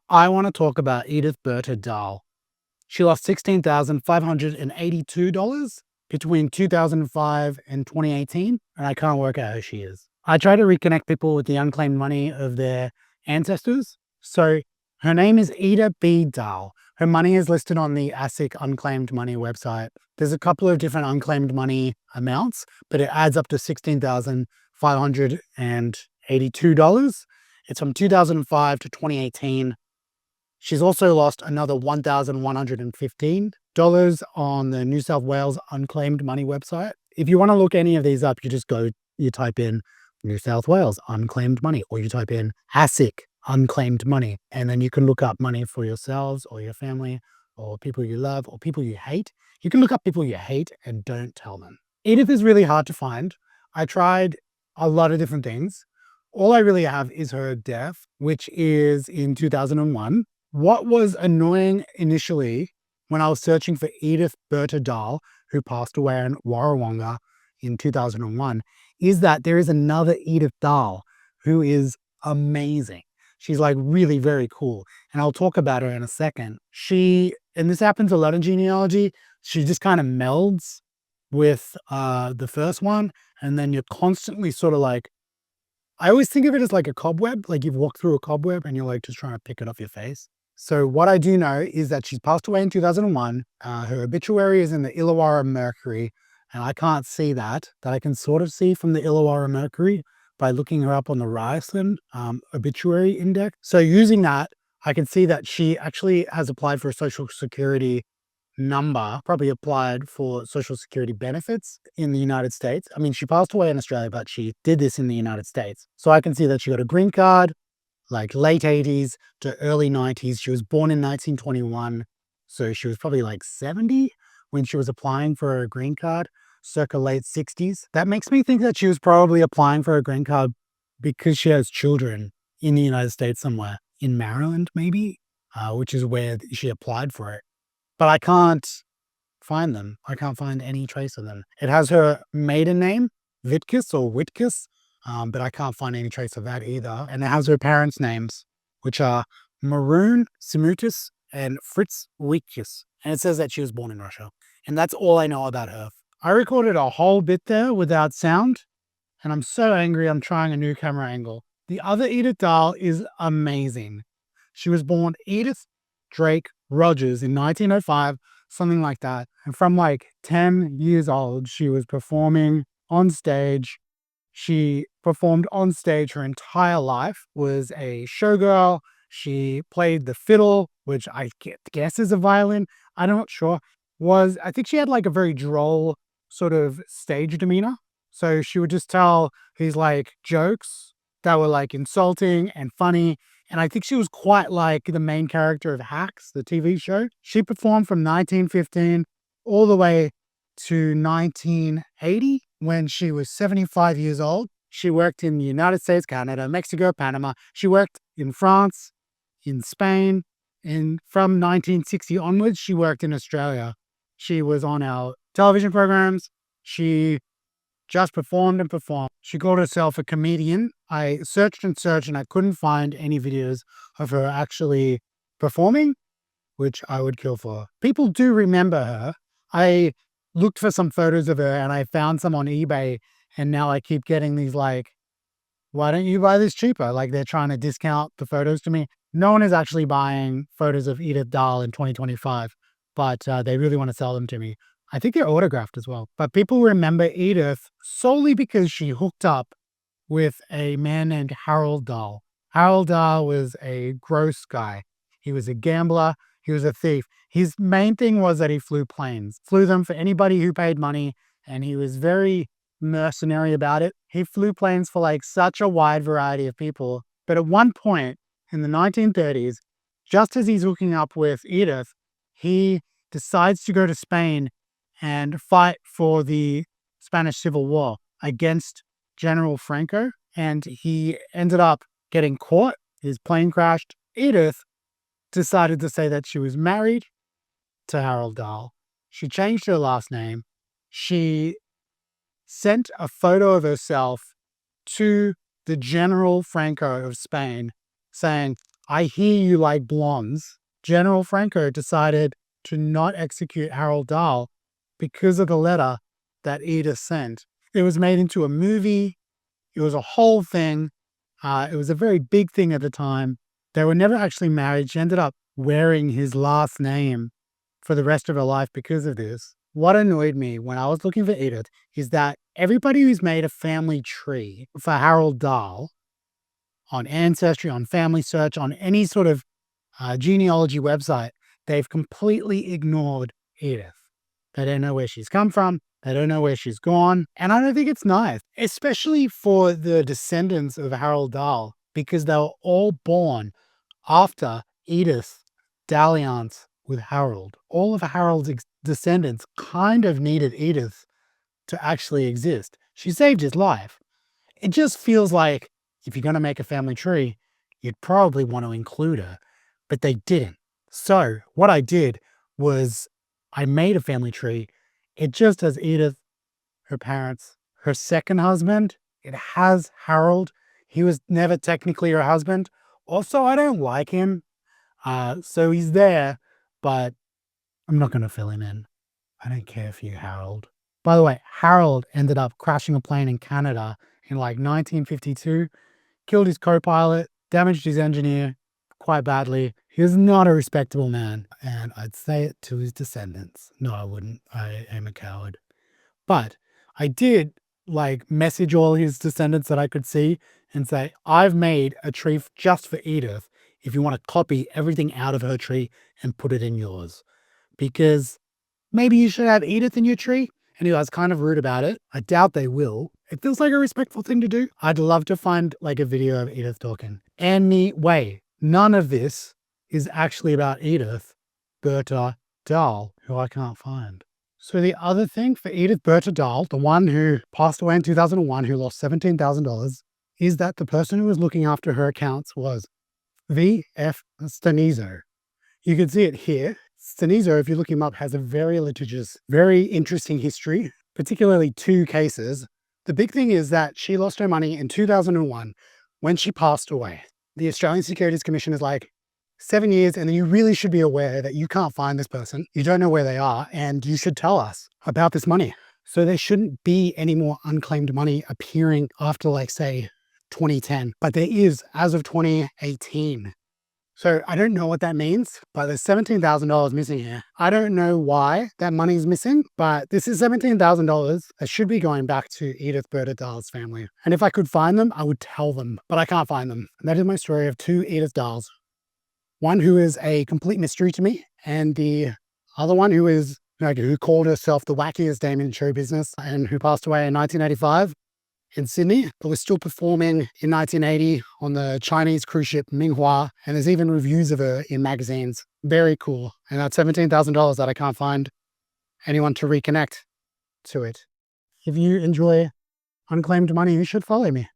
I want to talk about Edith Dahl. She lost $16,582 between 2005 and 2018, and I can't work out who she is. I try to reconnect people with the unclaimed money of their ancestors. So her name is Edith Dahl. Her money is listed on the ASIC Unclaimed Money website. There's a couple of different unclaimed money amounts, but it adds up to $16,582. It's from 2005 to 2018. She's also lost another $1,115 on the New South Wales Unclaimed Money website. If you want to look any of these up, you type in New South Wales Unclaimed Money, or you type in ASIC Unclaimed Money, and then you can look up money for yourselves or your family or people you love or people you hate. You can look up people you hate and don't tell them. Edith is really hard to find. I tried a lot of different things. All I really have is her death, which is in 2001. What was annoying initially when I was searching for Edith Dahl, who passed away in Warrawonga in 2001, is that there is another Edith Dahl who is amazing. She's like really very cool. And I'll talk about her in a second. And this happens a lot in genealogy, she just kind of melds with the first one. And then you're constantly sort of like, I always think of it as like a cobweb, like you've walked through a cobweb and you're like just trying to pick it off your face. So what I do know is that she's passed away in 2001. Her obituary is in the Illawarra Mercury, and I can't see that I can sort of see from the Illawarra Mercury by looking her up on the Ryerson obituary index. So using that, I can see that she actually has applied for a Social Security number, probably applied for Social Security benefits in the United States. I mean, she passed away in Australia, but she did this in the United States. So I can see that she got a green card, like late 80s to early 90s. She was born in 1921. So she was probably like 70 when she was applying for a green card, circa late 60s. That makes me think that she was probably applying for a green card because she has children in the United States somewhere, in Maryland maybe, which is where she applied for it. But I can't find them. I can't find any trace of them. It has her maiden name, Vitkus or Witkus, but I can't find any trace of that either. And it has her parents' names, which are Maroon Simutis and Fritz Witkus. And it says that she was born in Russia. And that's all I know about her. I recorded a whole bit there without sound, and I'm so angry I'm trying a new camera angle. The other Edith Dahl is amazing. She was born Edith Drake Rogers in 1905, something like that. And from like 10 years old, she was performing on stage. She performed on stage her entire life, was a showgirl. She played the fiddle, which I guess is a violin. I'm not sure. I think she had like a very droll sort of stage demeanor. So she would just tell these like jokes that were like insulting and funny. And I think she was quite like the main character of Hacks, the TV show. She performed from 1915 all the way to 1980 when she was 75 years old. She worked in the United States, Canada, Mexico, Panama. She worked in France, in Spain, and from 1960 onwards, she worked in Australia. She was on our television programs. She just performed and performed. She called herself a comedian. I searched and searched and I couldn't find any videos of her actually performing, which I would kill for. People do remember her. I looked for some photos of her and I found some on eBay, and now I keep getting these like, why don't you buy this cheaper? Like they're trying to discount the photos to me. No one is actually buying photos of Edith Dahl in 2025, but they really want to sell them to me. I think they're autographed as well. But people remember Edith solely because she hooked up with a man named Harold Dahl. Harold Dahl was a gross guy. He was a gambler. He was a thief. His main thing was that he flew planes, flew them for anybody who paid money, and he was very mercenary about it. He flew planes for like such a wide variety of people. But at one point in the 1930s, just as he's hooking up with Edith, he decides to go to Spain and fight for the Spanish Civil War against General Franco. And he ended up getting caught. His plane crashed. Edith decided to say that she was married to Harold Dahl. She changed her last name. She sent a photo of herself to the General Franco of Spain saying, I hear you like blondes. General Franco decided to not execute Harold Dahl because of the letter that Edith sent. It was made into a movie. It was a whole thing. It was a very big thing at the time. They were never actually married. She ended up wearing his last name for the rest of her life because of this. What annoyed me when I was looking for Edith is that everybody who's made a family tree for Harold Dahl on Ancestry, on Family Search, on any sort of genealogy website, they've completely ignored Edith. They don't know where she's come from. They don't know where she's gone. And I don't think it's nice, especially for the descendants of Harold Dahl, because they were all born after Edith's dalliance with Harold. All of Harold's descendants kind of needed Edith to actually exist. She saved his life. It just feels like if you're going to make a family tree, you'd probably want to include her, but they didn't. So what I did was I made a family tree. It just has Edith, her parents, her second husband. It has Harold. He was never technically her husband. Also, I don't like him. So he's there, but I'm not going to fill him in. I don't care for you, Harold. By the way, Harold ended up crashing a plane in Canada in like 1952, killed his co-pilot, damaged his engineer quite badly. He was not a respectable man, and I'd say it to his descendants. No, I wouldn't. I am a coward. But I did like message all his descendants that I could see and say, I've made a tree just for Edith if you want to copy everything out of her tree and put it in yours. Because maybe you should have Edith in your tree. And he was kind of rude about it. I doubt they will. It feels like a respectful thing to do. I'd love to find like a video of Edith talking. Anyway, none of this is actually about Edith Berta Dahl, who I can't find. So the other thing for Edith Berta Dahl, the one who passed away in 2001, who lost $17,000, is that the person who was looking after her accounts was V.F. Stanizo. You can see it here. Stanizo, if you look him up, has a very litigious, very interesting history, particularly two cases. The big thing is that she lost her money in 2001 when she passed away. The Australian Securities Commission is like, 7 years, and then you really should be aware that you can't find this person. You don't know where they are, and you should tell us about this money. So there shouldn't be any more unclaimed money appearing after, like, say, 2010. But there is as of 2018. So I don't know what that means, but there's $17,000 missing here. I don't know why that money's missing, but this is $17,000 that should be going back to Edith Berta Dahl's family. And if I could find them, I would tell them, but I can't find them. And that is my story of two Edith Dahls. One who is a complete mystery to me, and the other one who is who called herself the wackiest dame in show business and who passed away in 1985 in Sydney, but was still performing in 1980 on the Chinese cruise ship Minghua, and there's even reviews of her in magazines. Very cool. And that's $17,000 that I can't find anyone to reconnect to it. If you enjoy unclaimed money, you should follow me.